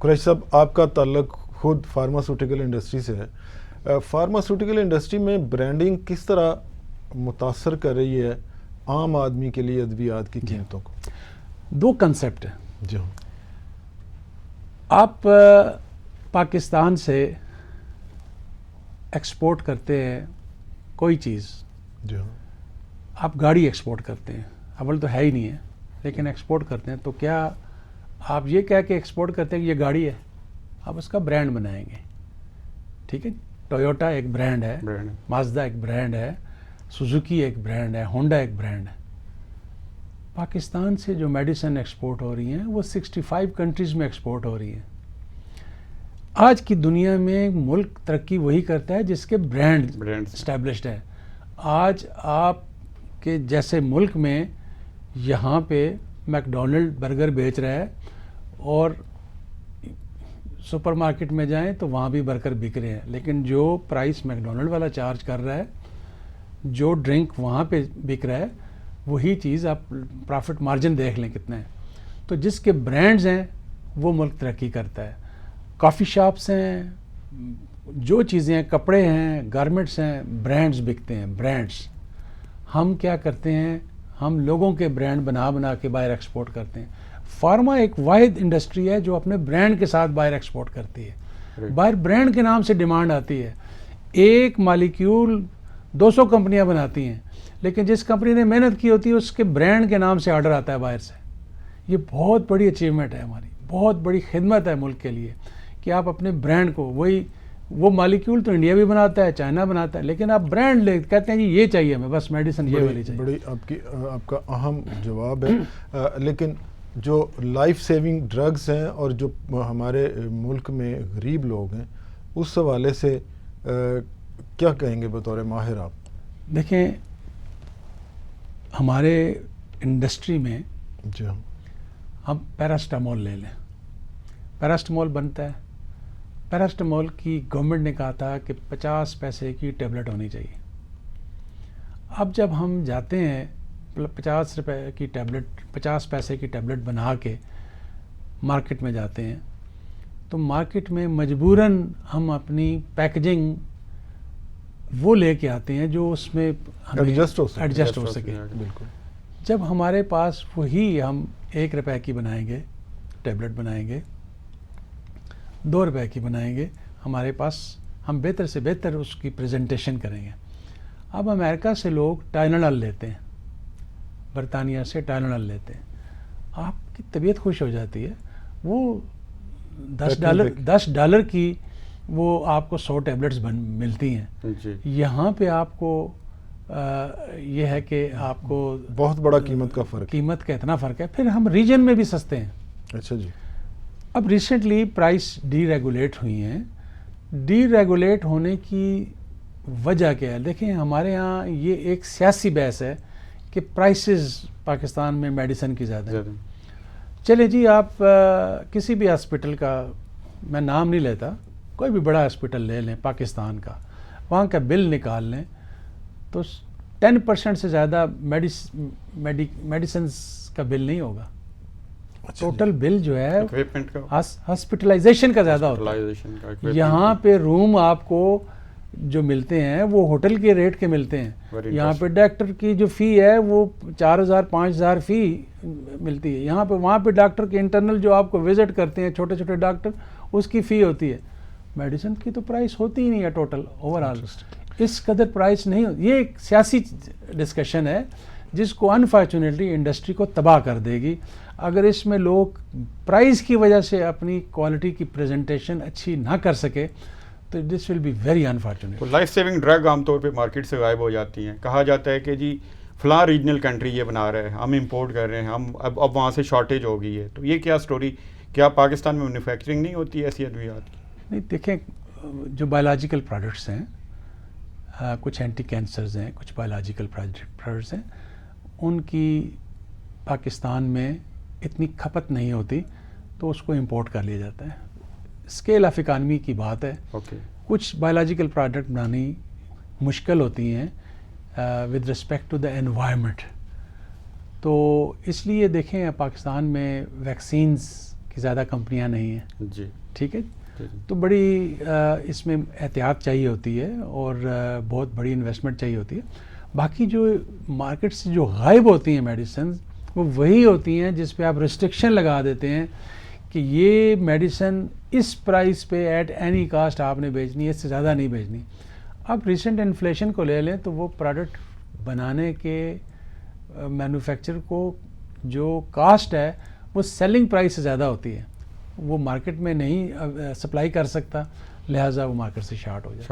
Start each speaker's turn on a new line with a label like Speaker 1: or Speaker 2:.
Speaker 1: قریشی صاحب آپ کا تعلق خود فارماسیوٹیکل انڈسٹری سے ہے. فارماسیوٹیکل انڈسٹری میں برانڈنگ کس طرح متاثر کر رہی ہے عام آدمی کے لیے ادویات کی قیمتوں کو؟
Speaker 2: دو کنسیپٹ ہیں.
Speaker 1: جی ہاں.
Speaker 2: آپ پاکستان سے ایکسپورٹ کرتے ہیں کوئی چیز.
Speaker 1: جی ہاں.
Speaker 2: آپ گاڑی ایکسپورٹ کرتے ہیں, اول تو ہے ہی نہیں ہے, لیکن ایکسپورٹ کرتے ہیں, تو کیا آپ یہ کہہ کے ایکسپورٹ کرتے ہیں کہ یہ گاڑی ہے؟ آپ اس کا برانڈ بنائیں گے. ٹھیک ہے, ٹویوٹا ایک برانڈ ہے, مازدا ایک برانڈ ہے, سوزوکی ایک برانڈ ہے, ہونڈا ایک برانڈ ہے. پاکستان سے جو میڈیسن ایکسپورٹ ہو رہی ہیں وہ 65 کنٹریز میں ایکسپورٹ ہو رہی ہیں. آج کی دنیا میں ملک ترقی وہی کرتا ہے جس کے برانڈ اسٹیبلشڈ ہے. آج آپ کے جیسے ملک میں یہاں پہ میک ڈونلڈ برگر بیچ رہا ہے اور سپر مارکیٹ میں جائیں تو وہاں بھی برگر بک رہے ہیں, لیکن جو پرائس میک ڈونلڈ والا چارج کر رہا ہے, جو ڈرنک وہاں پہ بک رہا ہے, وہی چیز آپ پرافٹ مارجن دیکھ لیں کتنے ہیں. تو جس کے برانڈز ہیں وہ ملک ترقی کرتا ہے. کافی شاپس ہیں, جو چیزیں ہیں, کپڑے ہیں, گارمنٹس ہیں, برانڈز بکتے ہیں. برانڈز ہم کیا کرتے ہیں, ہم لوگوں کے برانڈ بنا کے باہر ایکسپورٹ کرتے ہیں. فارما ایک واحد انڈسٹری ہے جو اپنے برانڈ کے ساتھ باہر ایکسپورٹ کرتی ہے. باہر برانڈ کے نام سے ڈیمانڈ آتی ہے. ایک مالیکیول 200 کمپنیاں بناتی ہیں, لیکن جس کمپنی نے محنت کی ہوتی ہے اس کے برانڈ کے نام سے آرڈر آتا ہے باہر سے. یہ بہت بڑی اچیومنٹ ہے ہماری, بہت بڑی خدمت ہے ملک کے لیے کہ آپ اپنے برانڈ کو, وہ مالیکیول تو انڈیا بھی بناتا ہے, چائنا بناتا ہے, لیکن آپ برانڈ لے کہتے ہیں جی یہ چاہیے ہمیں, بس میڈیسن یہ والی چاہیے.
Speaker 1: بڑی آپ کا اہم جواب ہے. لیکن جو لائف سیونگ ڈرگز ہیں اور جو ہمارے ملک میں غریب لوگ ہیں, اس حوالے سے کیا کہیں گے بطور ماہر آپ؟
Speaker 2: دیکھیں, ہمارے انڈسٹری میں
Speaker 1: جی ہاں,
Speaker 2: ہم پیراسٹامول لے لیں. پیراسٹامول بنتا ہے, پیراسٹامول کی گورنمنٹ نے کہا تھا کہ 50 پیسے کی ٹیبلٹ ہونی چاہیے. اب جب ہم جاتے ہیں 50 روپے کی ٹیبلٹ, 50 پیسے کی ٹیبلٹ بنا کے مارکیٹ میں جاتے ہیں, تو مارکیٹ میں مجبوراً ہم اپنی پیکیجنگ وہ لے کے آتے ہیں جو اس میں ایڈجسٹ ہو سکے.
Speaker 1: بالکل.
Speaker 2: جب ہمارے پاس وہی ہم 1 روپے کی بنائیں گے, ٹیبلٹ بنائیں گے, 2 روپے کی بنائیں گے, ہمارے پاس ہم بہتر سے بہتر اس کی پریزنٹیشن کریں گے. اب امریکہ سے لوگ ٹائلینول لیتے ہیں, برطانیہ سے ٹائلینول لیتے ہیں, آپ کی طبیعت خوش ہو جاتی ہے. وہ $10 کی وہ آپ کو 100 ٹیبلٹس ملتی ہیں. یہاں پہ آپ کو یہ ہے کہ آپ کو
Speaker 1: بہت بڑا قیمت کا
Speaker 2: اتنا فرق ہے. پھر ہم ریجن میں بھی سستے ہیں.
Speaker 1: اچھا جی.
Speaker 2: اب ریسنٹلی پرائس ڈی ریگولیٹ ہوئی ہیں. ڈی ریگولیٹ ہونے کی وجہ کیا ہے؟ دیکھیں, ہمارے ہاں یہ ایک سیاسی بحث ہے کہ پرائسز پاکستان میں میڈیسن کی زیادہ ہیں. چلے جی, آپ کسی بھی ہاسپٹل کا, میں نام نہیں لیتا, کوئی بھی بڑا ہاسپٹل لے لیں پاکستان کا, وہاں کا بل نکال لیں تو 10% سے زیادہ میڈیسنز کا بل نہیں ہوگا. ٹوٹل بل جو ہے ہاسپٹلائزیشن کا زیادہ ہوتا ہے. یہاں پہ روم آپ کو جو ملتے ہیں وہ ہوٹل کے ریٹ کے ملتے ہیں. یہاں پہ ڈاکٹر کی جو فی ہے وہ 4,000-5,000 فی ملتی ہے. یہاں پہ وہاں پہ ڈاکٹر کے انٹرنل جو آپ کو وزٹ کرتے ہیں چھوٹے چھوٹے ڈاکٹر, اس کی فی ہوتی ہے. میڈیسن کی تو پرائس ہوتی ہی نہیں ہے ٹوٹل اوور آل, اس قدر پرائس نہیں ہوتی. یہ ایک سیاسی ڈسکشن ہے جس کو انفارچونیٹلی انڈسٹری کو تباہ کر دے گی. اگر اس میں لوگ پرائز کی وجہ سے اپنی کوالٹی کی پریزنٹیشن اچھی نہ کر سکے تو this will be very unfortunate.
Speaker 3: Life saving drug عام طور پہ مارکیٹ سے غائب ہو جاتی ہیں. کہا جاتا ہے کہ جی فلاں ریجنل کنٹری یہ بنا رہے ہیں, ہم امپورٹ کر رہے ہیں, ہم اب وہاں سے شارٹیج ہو گئی ہے. تو یہ کیا سٹوری, کیا پاکستان میں مینوفیکچرنگ نہیں ہوتی ایسی ادویات کی؟
Speaker 2: نہیں, دیکھیں جو بایولوجیکل پروڈکٹس ہیں, کچھ اینٹی کینسرز ہیں, کچھ بایولوجیکل پروڈکٹس ہیں, ان کی پاکستان میں اتنی کھپت نہیں ہوتی تو اس کو امپورٹ کر لیا جاتا ہے. اسکیل آف اکانومی کی بات ہے. کچھ بایولوجیکل پروڈکٹ بنانی مشکل ہوتی ہیں with respect to the environment. تو اس لیے دیکھیں پاکستان میں ویکسینز کہ زیادہ کمپنیاں نہیں ہیں.
Speaker 3: جی
Speaker 2: ٹھیک ہے.
Speaker 3: جی
Speaker 2: تو بڑی اس میں احتیاط چاہیے ہوتی ہے اور بہت بڑی انویسٹمنٹ چاہیے ہوتی ہے. باقی جو مارکیٹ سے جو غائب ہوتی ہیں میڈیسنز وہ وہی ہوتی ہیں جس پہ آپ ریسٹرکشن لگا دیتے ہیں کہ یہ میڈیسن اس پرائس پہ ایٹ اینی کاسٹ آپ نے بیچنی ہے, اس سے زیادہ نہیں بیچنی. اب ریسنٹ انفلیشن کو لے لیں تو وہ پروڈکٹ بنانے کے مینوفیکچر کو جو کاسٹ ہے وہ سیلنگ پرائس سے زیادہ ہوتی ہے, وہ مارکیٹ میں نہیں سپلائی کر سکتا, لہٰذا وہ مارکیٹ سے شارٹ ہو جائے.